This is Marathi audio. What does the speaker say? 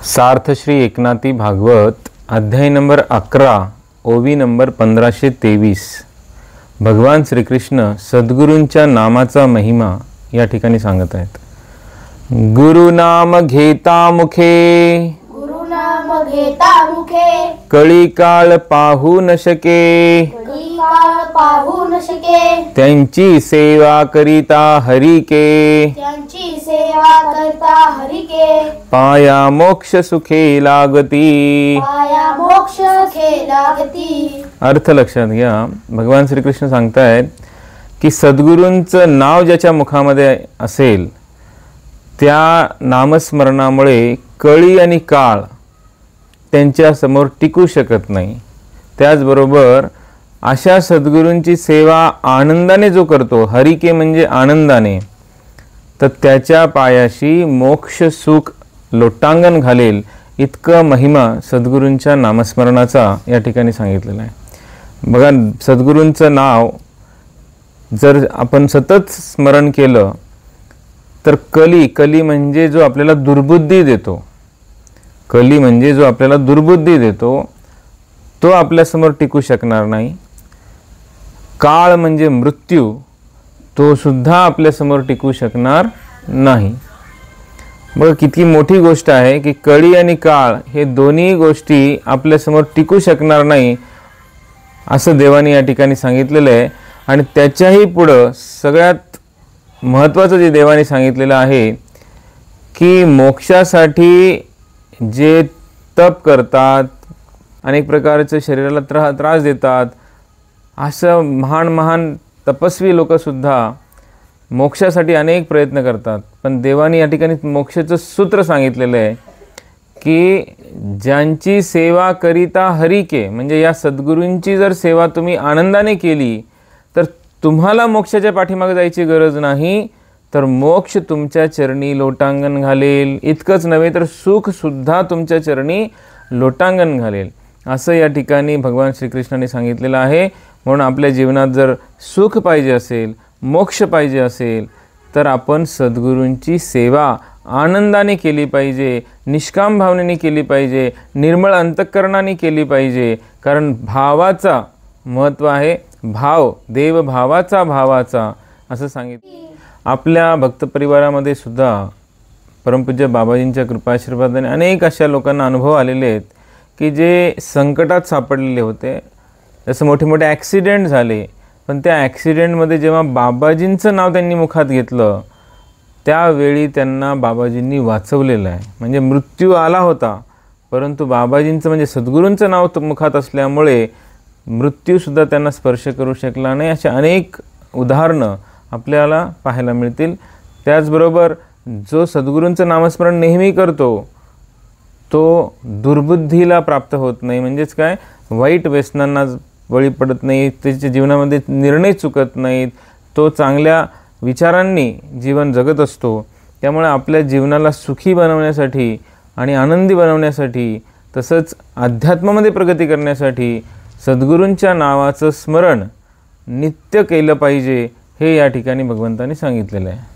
सार्थ श्री एकनाथी भागवत अध्याय नंबर 11 ओवी नंबर 1523। भगवान श्रीकृष्ण सद्गुरूंच्या नामाचा महिमा या ठिकाणी सांगत आहेत। गुरुनाम घेता मुखे कळी काळ पाहू न शके त्यांची सेवा करिता हरिके पाया मोक्ष सुखे लागती। अर्थ लक्षात घ्या। भगवान श्रीकृष्ण सांगतायत की सद्गुरूंचं नाव ज्याच्या मुखामध्ये असेल त्या नामस्मरणामुळे कळी आणि काळ त्यांच्या समोर टिकू शकत नाही। त्याचबरोबर अशा सद्गुरूंची सेवा आनंदाने जो करतो, हरिके म्हणजे आनंदाने, तर त्याच्या पायाशी मोक्ष सुख लोटांगण घालेल इतकं महिमा सद्गुरूंच्या नामस्मरणाचा या ठिकाणी सांगितलेला आहे। बघा, सद्गुरूंचं नाव जर आपण सतत स्मरण केलं तर कली म्हणजे जो आपल्याला दुर्बुद्धी देतो, कली म्हणजे जो आपल्याला दुर्बुद्धी देतो तो आपल्यासमोर टिकू शकणार नाही। काळ म्हणजे मृत्यू, तो सुद्धा आपल्यासमोर टिकू शकणार नाही। बघा किती मोठी गोष्ट आहे की कळी आणि काळ हे दोन्ही गोष्टी आपल्यासमोर टिकू शकणार नाही असं देवाने या ठिकाणी सांगितलेलं आहे। आणि त्याच्याही पुढं सगळ्यात महत्त्वाचं जे देवाने सांगितलेलं आहे की मोक्षासाठी जे तप करतात, अनेक प्रकारचे शरीराला त्रास देतात, असं महान तपस्वी लोकसुद्धा मोक्षासाठी अनेक प्रयत्न करतात, पण देवाने या ठिकाणी मोक्षाचं सूत्र सांगितलेलं आहे की ज्यांची सेवा करिता हरिके, म्हणजे या सद्गुरूंची जर सेवा तुम्ही आनंदाने केली तर तुम्हाला मोक्षाच्या पाठीमागे जायची गरज नाही, तर मोक्ष तुमच्या चरणी लोटांगण घालेल। इतकंच नव्हे तर सुख सुद्धा तुमच्या चरणी लोटांगण घालेल असं या ठिकाणी भगवान श्रीकृष्णाने सांगितलेलं आहे। म्हणून आपल्या जीवनात जर सुख पाहिजे असेल, मोक्ष पाहिजे असेल, तर आपण सद्गुरूंची सेवा आनंदाने केली पाहिजे, निष्काम भावनेने केली पाहिजे, निर्मळ अंतःकरणाने केली पाहिजे। कारण भावाचा महत्त्व आहे, भाव देव भावाचा असं सांगितलं। आपल्या भक्त परिवारामध्ये सुद्धा परमपूज्य बाबाजींच्या कृपाशीर्वादाने अनेक अशा लोकांना अनुभव आलेले आहेत की जे संकटात सापडलेले होते, जसं मोठे मोठे ॲक्सिडेंट झाले, पण त्या ॲक्सिडेंटमध्ये जेव्हा बाबाजींचं नाव त्यांनी मुखात घेतलं त्यावेळी त्यांना बाबाजींनी वाचवलेलं आहे। म्हणजे मृत्यू आला होता, परंतु बाबाजींचं म्हणजे सद्गुरूंचं नाव मुखात असल्यामुळे मृत्यूसुद्धा त्यांना स्पर्श करू शकला नाही। अशा अनेक उदाहरणं आपल्याला पाहायला मिळतील। त्याचबरोबर जो सद्गुरूंचं नामस्मरण नेहमी करतो तो दुर्बुद्धीला प्राप्त होत नाही, म्हणजेच काय, वाईट व्यसनांना बळी पडत नाही, त्याच्या जीवनामध्ये निर्णय चुकत नाहीत, तो चांगल्या विचारांनी जीवन जगत असतो। त्यामुळे आपल्या जीवनाला सुखी बनवण्यासाठी आणि आनंदी बनवण्यासाठी, तसंच अध्यात्मामध्ये प्रगती करण्यासाठी सद्गुरूंच्या नावाचं स्मरण नित्य केलं पाहिजे, हे या ठिकाणी भगवंतांनी सांगितलेलं आहे।